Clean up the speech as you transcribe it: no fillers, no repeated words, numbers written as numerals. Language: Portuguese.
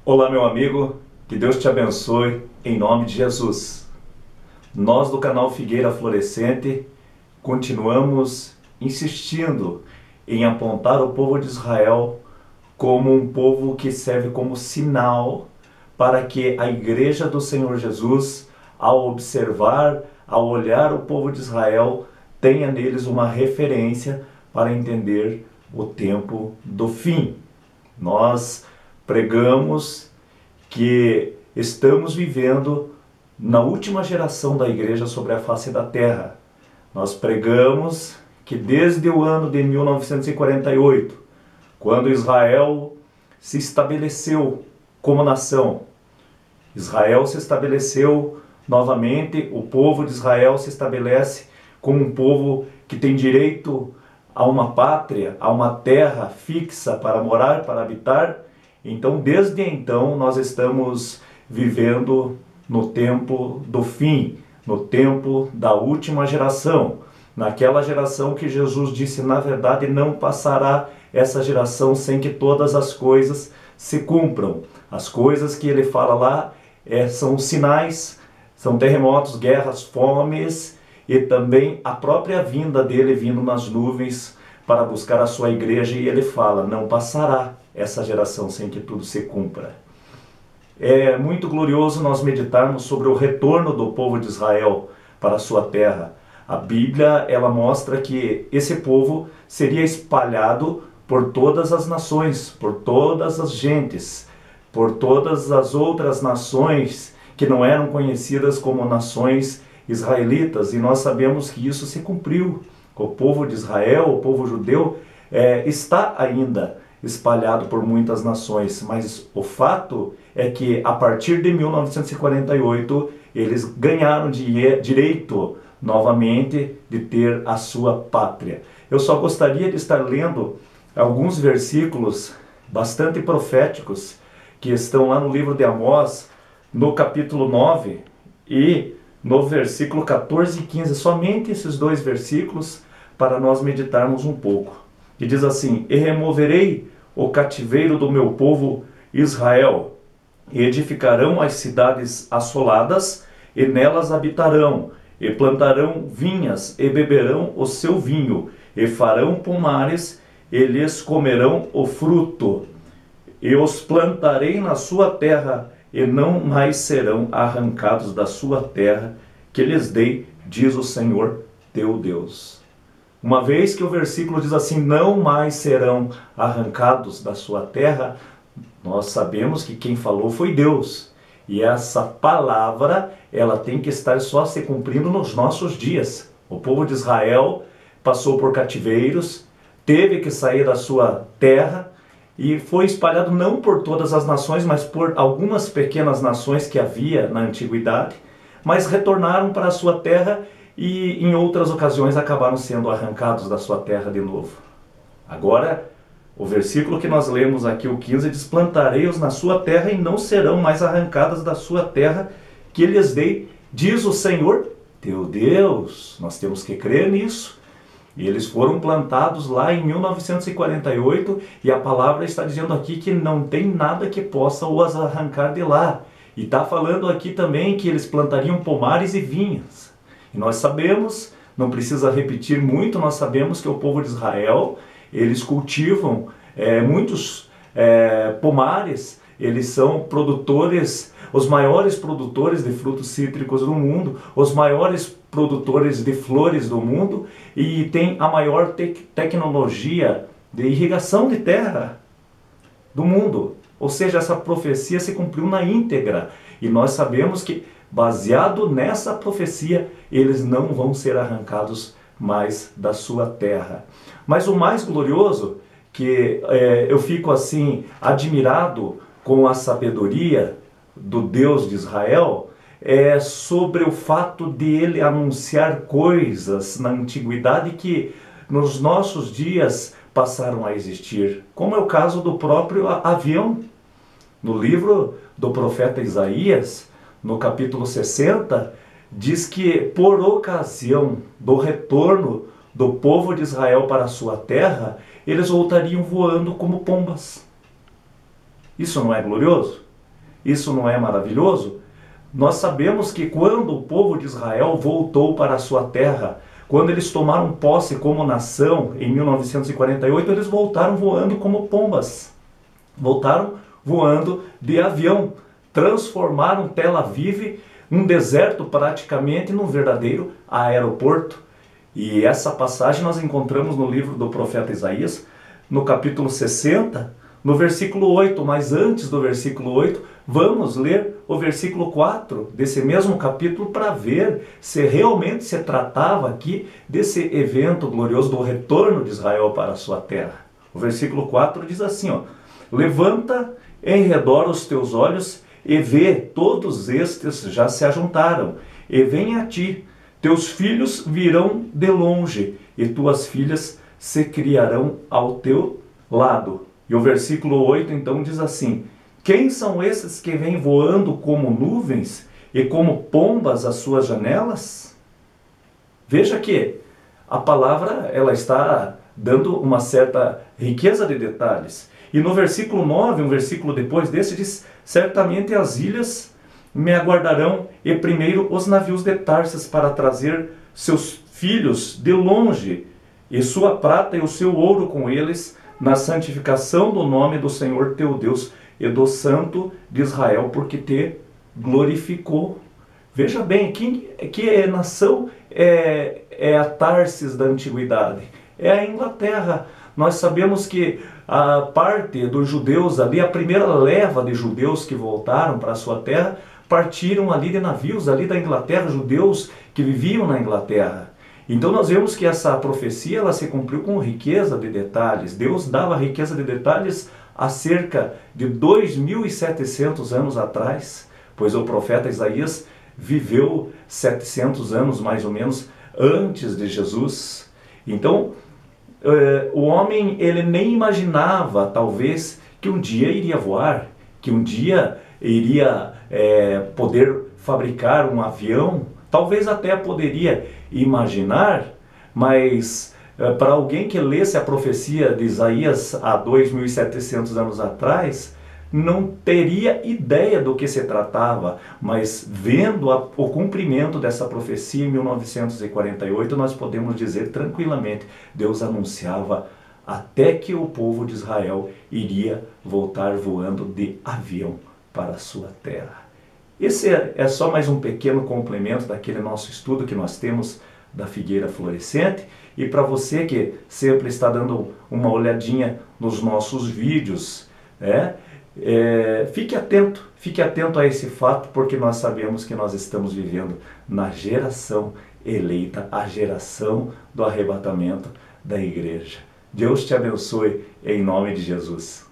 Olá, meu amigo, que Deus te abençoe em nome de Jesus. Nós do canal Figueira Florescente continuamos insistindo em apontar o povo de Israel como um povo que serve como sinal para que a Igreja do Senhor Jesus, ao observar, ao olhar o povo de Israel, tenha neles uma referência para entender o tempo do fim. Nós pregamos que estamos vivendo na última geração da igreja sobre a face da terra. Nós pregamos que desde o ano de 1948, quando Israel se estabeleceu como nação, Israel se estabeleceu novamente, o povo de Israel se estabelece como um povo que tem direito a uma pátria, a uma terra fixa para morar, para habitar. Então, desde então, nós estamos vivendo no tempo do fim, no tempo da última geração, naquela geração que Jesus disse, na verdade, não passará essa geração sem que todas as coisas se cumpram. As coisas que ele fala lá são sinais, são terremotos, guerras, fomes e também a própria vinda dele vindo nas nuvens para buscar a sua igreja, e ele fala, não passará essa geração sem que tudo se cumpra. É muito glorioso nós meditarmos sobre o retorno do povo de Israel para a sua terra. A Bíblia, ela mostra que esse povo seria espalhado por todas as nações, por todas as gentes, por todas as outras nações que não eram conhecidas como nações israelitas, e nós sabemos que isso se cumpriu. O povo de Israel, o povo judeu, está ainda espalhado por muitas nações, mas o fato é que a partir de 1948 eles ganharam direito novamente de ter a sua pátria. Eu só gostaria de estar lendo alguns versículos bastante proféticos que estão lá no livro de Amós, no capítulo 9 e no versículo 14 e 15, somente esses dois versículos para nós meditarmos um pouco. E diz assim: e removerei o cativeiro do meu povo Israel, e edificarão as cidades assoladas, e nelas habitarão, e plantarão vinhas, e beberão o seu vinho, e farão pomares, e lhes comerão o fruto. E os plantarei na sua terra, e não mais serão arrancados da sua terra, que lhes dei, diz o Senhor teu Deus. Uma vez que o versículo diz assim, não mais serão arrancados da sua terra, nós sabemos que quem falou foi Deus. E essa palavra, ela tem que estar só se cumprindo nos nossos dias. O povo de Israel passou por cativeiros, teve que sair da sua terra e foi espalhado não por todas as nações, mas por algumas pequenas nações que havia na antiguidade, mas retornaram para a sua terra e em outras ocasiões acabaram sendo arrancados da sua terra de novo. Agora, o versículo que nós lemos aqui, o 15, diz, plantarei-os na sua terra e não serão mais arrancadas da sua terra que lhes dei, diz o Senhor teu Deus. Nós temos que crer nisso. E eles foram plantados lá em 1948 e a palavra está dizendo aqui que não tem nada que possa os arrancar de lá. E está falando aqui também que eles plantariam pomares e vinhas. E nós sabemos, não precisa repetir muito, nós sabemos que o povo de Israel, eles cultivam muitos pomares, eles são produtores, os maiores produtores de frutos cítricos do mundo, os maiores produtores de flores do mundo, e tem a maior tecnologia de irrigação de terra do mundo. Ou seja, essa profecia se cumpriu na íntegra, e nós sabemos que, baseado nessa profecia, eles não vão ser arrancados mais da sua terra. Mas o mais glorioso, que eu fico assim admirado com a sabedoria do Deus de Israel, é sobre o fato de ele anunciar coisas na antiguidade que nos nossos dias passaram a existir, como é o caso do próprio avião. No livro do profeta Isaías, no capítulo 60, diz que por ocasião do retorno do povo de Israel para a sua terra, eles voltariam voando como pombas. Isso não é glorioso? Isso não é maravilhoso? Nós sabemos que quando o povo de Israel voltou para a sua terra, quando eles tomaram posse como nação em 1948, eles voltaram voando como pombas. Voltaram voando de avião. Transformaram Tel Aviv, um deserto praticamente, num verdadeiro aeroporto. E essa passagem nós encontramos no livro do profeta Isaías, no capítulo 60, no versículo 8. Mas antes do versículo 8, vamos ler o versículo 4 desse mesmo capítulo para ver se realmente se tratava aqui desse evento glorioso do retorno de Israel para a sua terra. O versículo 4 diz assim, ó: levanta em redor os teus olhos e vê, todos estes já se ajuntaram, e vem a ti, teus filhos virão de longe, e tuas filhas se criarão ao teu lado. E o versículo 8 então diz assim: quem são esses que vêm voando como nuvens e como pombas às suas janelas? Veja que a palavra ela está dando uma certa riqueza de detalhes. E no versículo 9, um versículo depois desse, diz: certamente as ilhas me aguardarão, e primeiro os navios de Tarsis, para trazer seus filhos de longe, e sua prata e o seu ouro com eles, na santificação do nome do Senhor teu Deus e do Santo de Israel, porque te glorificou. Veja bem, que nação é a Tarsis da antiguidade? É a Inglaterra. Nós sabemos que a parte dos judeus ali, a primeira leva de judeus que voltaram para a sua terra, partiram ali de navios ali da Inglaterra, judeus que viviam na Inglaterra. Então nós vemos que essa profecia ela se cumpriu com riqueza de detalhes. Deus dava riqueza de detalhes há cerca de 2.700 anos atrás, pois o profeta Isaías viveu 700 anos mais ou menos antes de Jesus. Então o homem ele nem imaginava talvez que um dia iria voar, que um dia iria poder fabricar um avião. Talvez até poderia imaginar, mas para alguém que lesse a profecia de Isaías há 2.700 anos atrás, não teria ideia do que se tratava, mas vendo o cumprimento dessa profecia em 1948, nós podemos dizer tranquilamente, Deus anunciava até que o povo de Israel iria voltar voando de avião para a sua terra. Esse é só mais um pequeno complemento daquele nosso estudo que nós temos da Figueira Florescente. E para você que sempre está dando uma olhadinha nos nossos vídeos, fique atento a esse fato, porque nós sabemos que nós estamos vivendo na geração eleita, a geração do arrebatamento da igreja. Deus te abençoe em nome de Jesus.